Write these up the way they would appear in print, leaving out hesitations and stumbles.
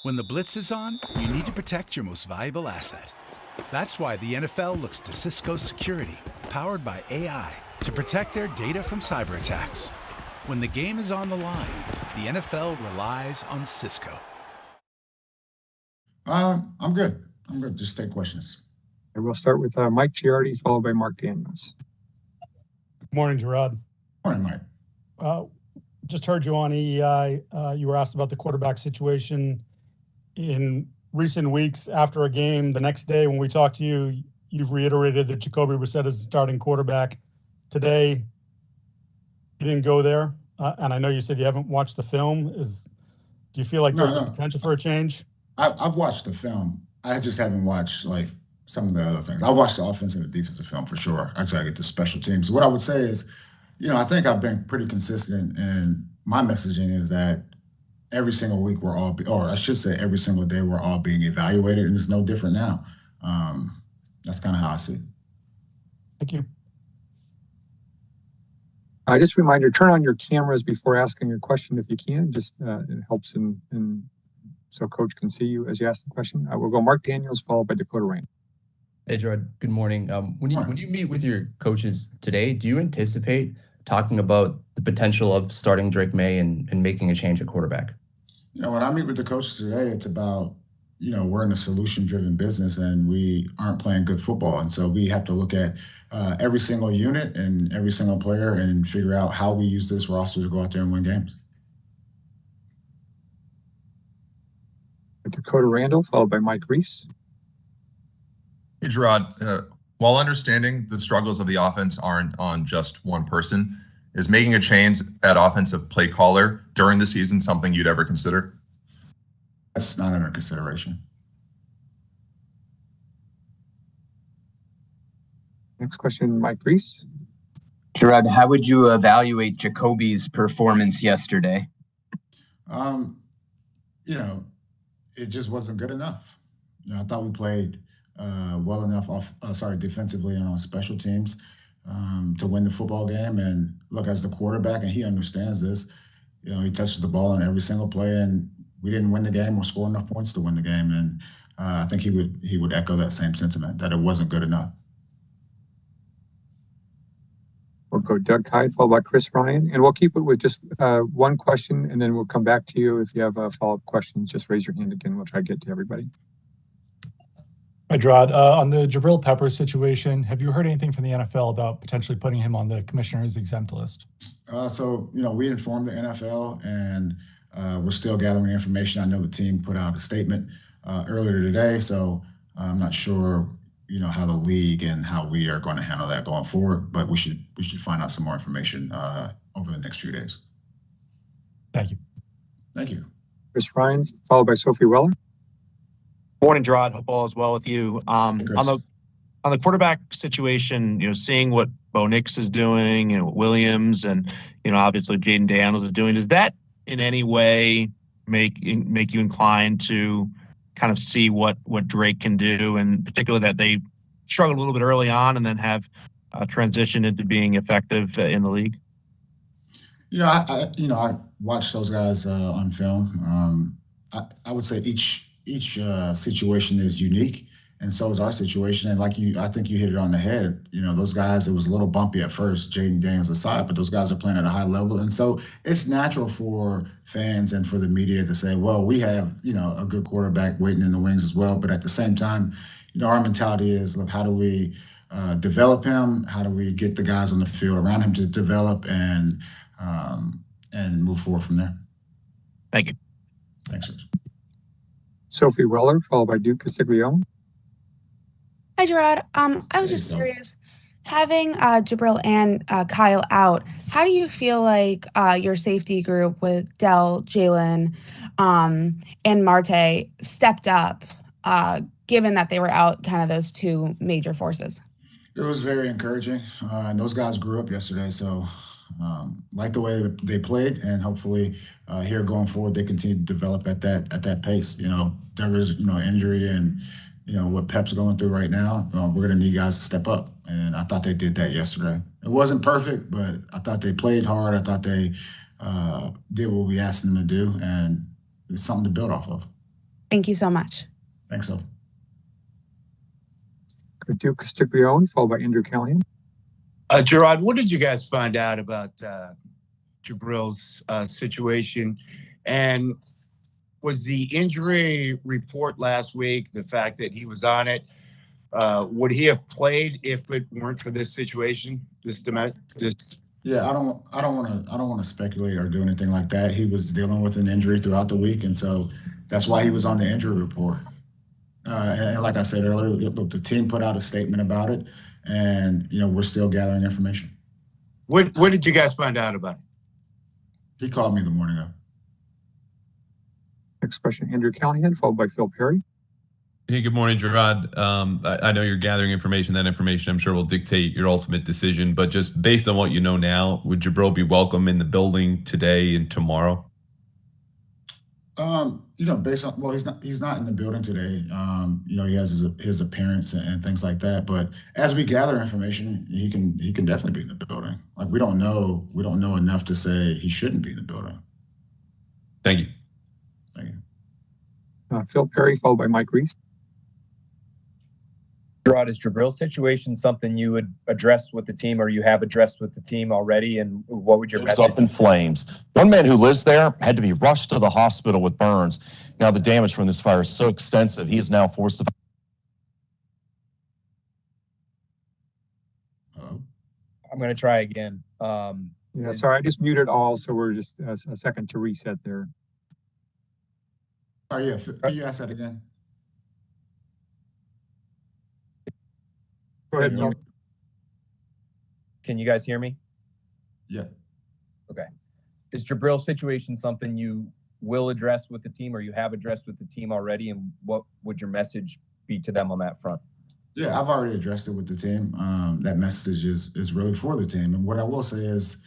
When the blitz is on, you need to protect your most valuable asset. That's why the NFL looks to Cisco Security, powered by AI, to protect their data from cyber attacks. When the game is on the line, the NFL relies on Cisco. I'm good. Just take questions. And we'll start with Mike Giardi, followed by Mark Daniels. Good morning, Jerod. Morning, Mike. Just heard you on EEI. You were asked about the quarterback situation in recent weeks after a game. The next day when we talked to you, you've reiterated that Jacoby Brissett is the starting quarterback. Today, you didn't go there. And I know you said you haven't watched the film. Do you feel like there's potential for a change? I've watched the film. I just haven't watched like some of the other things. I watched the offensive and defensive film for sure. I try to get the special teams. What I would say is, I think I've been pretty consistent in my messaging is that every single week every single day we're all being evaluated, and it's no different now. That's kind of how I see it. Thank you. Just a reminder, turn on your cameras before asking your question if you can. Just it helps in so coach can see you as you ask the question. We'll go Mark Daniels, followed by Dakota Rain. Hey, Jerod. Good morning. When you meet with your coaches today, do you anticipate talking about the potential of starting Drake May and making a change at quarterback? When I meet with the coaches today, it's about, we're in a solution-driven business and we aren't playing good football. And so we have to look at every single unit and every single player and figure out how we use this roster to go out there and win games. Dakota Randall, followed by Mike Reese. Hey, Jerod. While understanding the struggles of the offense aren't on just one person, is making a change at offensive play caller during the season something you'd ever consider? That's not under consideration. Next question, Mike Reese. Jerod, how would you evaluate Jacoby's performance yesterday? It just wasn't good enough. I thought we played well enough defensively and on special teams to win the football game. And look, as the quarterback, and he understands this, he touches the ball on every single play, and we didn't win the game or score enough points to win the game. And I think he would echo that same sentiment, that it wasn't good enough. We'll go Doug Hyde, followed by Chris Ryan. And we'll keep it with just one question, and then we'll come back to you. If you have follow-up questions, just raise your hand again. We'll try to get to everybody. Hi, Jerod. On the Jabril Peppers situation, have you heard anything from the NFL about potentially putting him on the commissioner's exempt list? We informed the NFL, and we're still gathering information. I know the team put out a statement earlier today, so I'm not sure how the league and how we are going to handle that going forward, but we should find out some more information over the next few days. Thank you. Thank you. Chris Ryan, followed by Sophie Weller. Morning, Jerod. Hope all is well with you. On the quarterback situation, seeing what Bo Nix is doing and what Williams and obviously Jaden Daniels is doing, does that in any way make you inclined to kind of see what Drake can do, and particularly that they struggled a little bit early on and then have transitioned into being effective in the league? I watched those guys on film. I would say each situation is unique, and so is our situation. And I think you hit it on the head. Those guys, it was a little bumpy at first, Jaden Daniels aside, but those guys are playing at a high level. And so it's natural for fans and for the media to say, well, we have, a good quarterback waiting in the wings as well. But at the same time, our mentality is, look, how do we develop him? How do we get the guys on the field around him to develop and move forward from there? Thank you. Thanks, Rich. Sophie Weller, followed by Duke Castiglione. Hi, Jerod. I was just curious, having Jabril and Kyle out, how do you feel like your safety group with Dell, Jalen, and Marte stepped up, given that they were out, kind of those two major forces? It was very encouraging, and those guys grew up yesterday, so like the way they played, and hopefully here going forward they continue to develop at that pace. There was injury and what Pep's going through right now. We're going to need guys to step up, and I thought they did that yesterday. It wasn't perfect, but I thought they played hard. I thought they did what we asked them to do, and it's something to build off of. Thank you so much. Thanks, so. Duke Castiglione, followed by Andrew Callahan. Jerod, what did you guys find out about Jabril's situation? And was the injury report last week, the fact that he was on it, would he have played if it weren't for this situation? Yeah, I don't want to speculate or do anything like that. He was dealing with an injury throughout the week, and so that's why he was on the injury report. And like I said earlier, look, the team put out a statement about it, and we're still gathering information. What did you guys find out about it? He called me the morning of. Next question, Andrew Callahan, followed by Phil Perry. Hey, good morning, Jerod. I know you're gathering information. That information, I'm sure, will dictate your ultimate decision. But just based on what you know now, would Jabril be welcome in the building today and tomorrow? Based on, well, he's not in the building today. He has his appearance and things like that. But as we gather information, he can definitely be in the building. Like we don't know enough to say he shouldn't be in the building. Thank you. Thank you. Phil Perry, followed by Mike Reese. Jerod, is Jabril's situation something you would address with the team, or you have addressed with the team already? And what would your message? It was up in flames. One man who lives there had to be rushed to the hospital with burns. Now the damage from this fire is so extensive, he is now forced to. I'm going to try again. Sorry, I just muted all, so we're just a second to reset there. Oh yeah, can you ask that again? Go ahead, Phil. Can you guys hear me? Yeah. Okay. Is Jabril's situation something you will address with the team, or you have addressed with the team already? And what would your message be to them on that front? Yeah, I've already addressed it with the team. That message is really for the team. And what I will say is,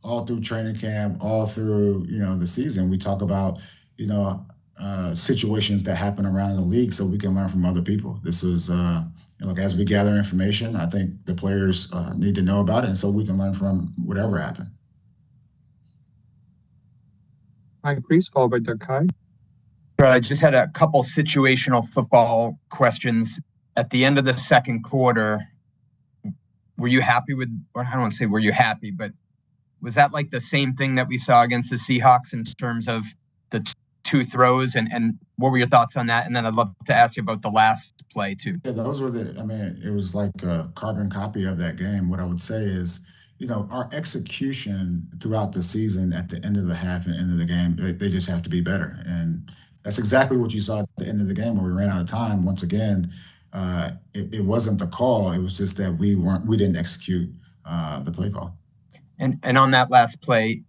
all through training camp, all through, the season, we talk about, situations that happen around the league so we can learn from other people. This was, as we gather information, I think the players need to know about it, and so we can learn from whatever happened. Mike Reese, followed by Doug Kai. I just had a couple situational football questions. At the end of the second quarter, were you happy with, or I don't want to say were you happy, but was that like the same thing that we saw against the Seahawks in terms of the two throws, and what were your thoughts on that? And then I'd love to ask you about the last play too. Yeah, those were it was like a carbon copy of that game. What I would say is, our execution throughout the season at the end of the half and end of the game, they just have to be better. And that's exactly what you saw at the end of the game where we ran out of time. Once again, it wasn't the call. It was just that we didn't execute the play call. And on that last play,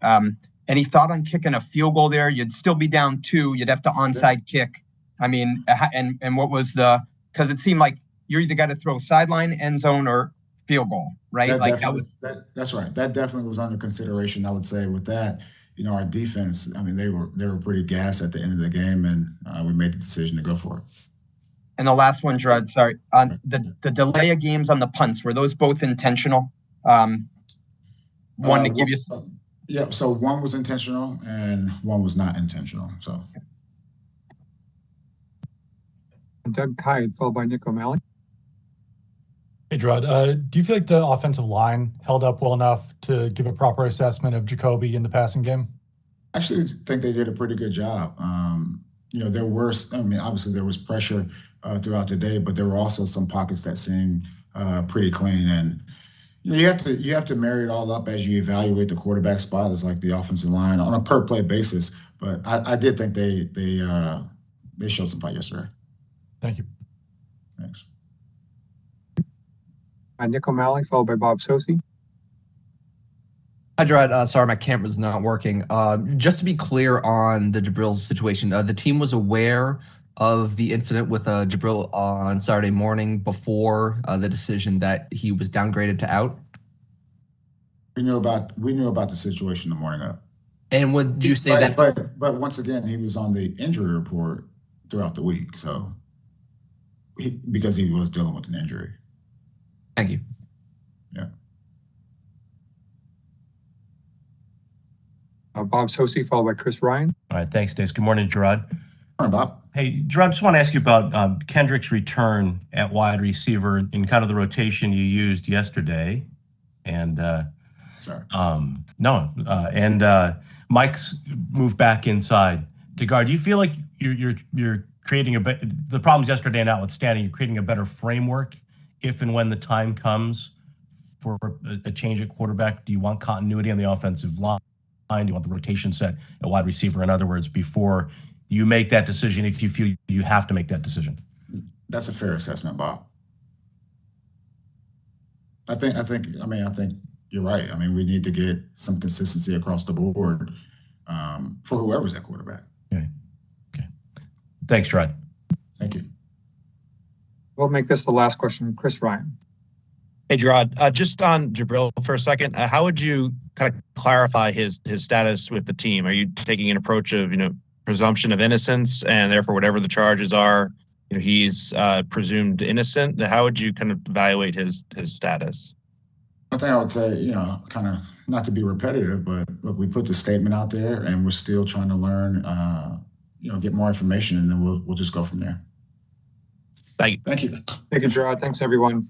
any thought on kicking a field goal there? You'd still be down 2. You'd have to onside kick. I mean, and what was because it seemed like you either got to throw sideline, end zone, or field goal, right? That's right. That definitely was under consideration. I would say with that, our defense, they were pretty gassed at the end of the game, and we made the decision to go for it. And the last one, Jerod, sorry, on the delay of games on the punts, were those both intentional? One to give you. Yeah, so one was intentional and one was not intentional. So, Doug Kai, followed by Nick O'Malley. Hey, Jerod, do you feel like the offensive line held up well enough to give a proper assessment of Jacoby in the passing game? I actually think they did a pretty good job. There were, obviously there was pressure throughout the day, but there were also some pockets that seemed pretty clean. And you have to marry it all up as you evaluate the quarterback spot as like the offensive line on a per play basis. But I did think they showed some fight yesterday. Thank you. Thanks. Nick O'Malley, followed by Bob Sosi. Hi, Jerod. Sorry, my camera's not working. Just to be clear on the Jabril situation, the team was aware of the incident with Jabril on Saturday morning before the decision that he was downgraded to out? We knew about the situation the morning of. And would you say that? But once again, he was on the injury report throughout the week, so because he was dealing with an injury. Thank you. Yeah. Bob Sosi, followed by Chris Ryan. All right, thanks, Dave. Good morning, Jerod. Morning, Bob. Hey, Jerod, I just want to ask you about Kendrick's return at wide receiver in kind of the rotation you used yesterday. And Mike's moved back inside to guard. Do you feel like you're creating the problems yesterday notwithstanding, you're creating a better framework if and when the time comes for a change at quarterback? Do you want continuity on the offensive line? Do you want the rotation set at wide receiver? In other words, before you make that decision, if you feel you have to make that decision? That's a fair assessment, Bob. I think you're right. I mean, we need to get some consistency across the board for whoever's at quarterback. Okay. Thanks, Jerod. Thank you. We'll make this the last question. Chris Ryan. Hey, Jerod, just on Jabril for a second, how would you kind of clarify his status with the team? Are you taking an approach of, presumption of innocence and therefore whatever the charges are, he's presumed innocent? How would you kind of evaluate his status? I think I would say, kind of not to be repetitive, but look, we put the statement out there and we're still trying to learn, get more information, and then we'll just go from there. Thank you. Thank you. Thank you, Jerod. Thanks, everyone.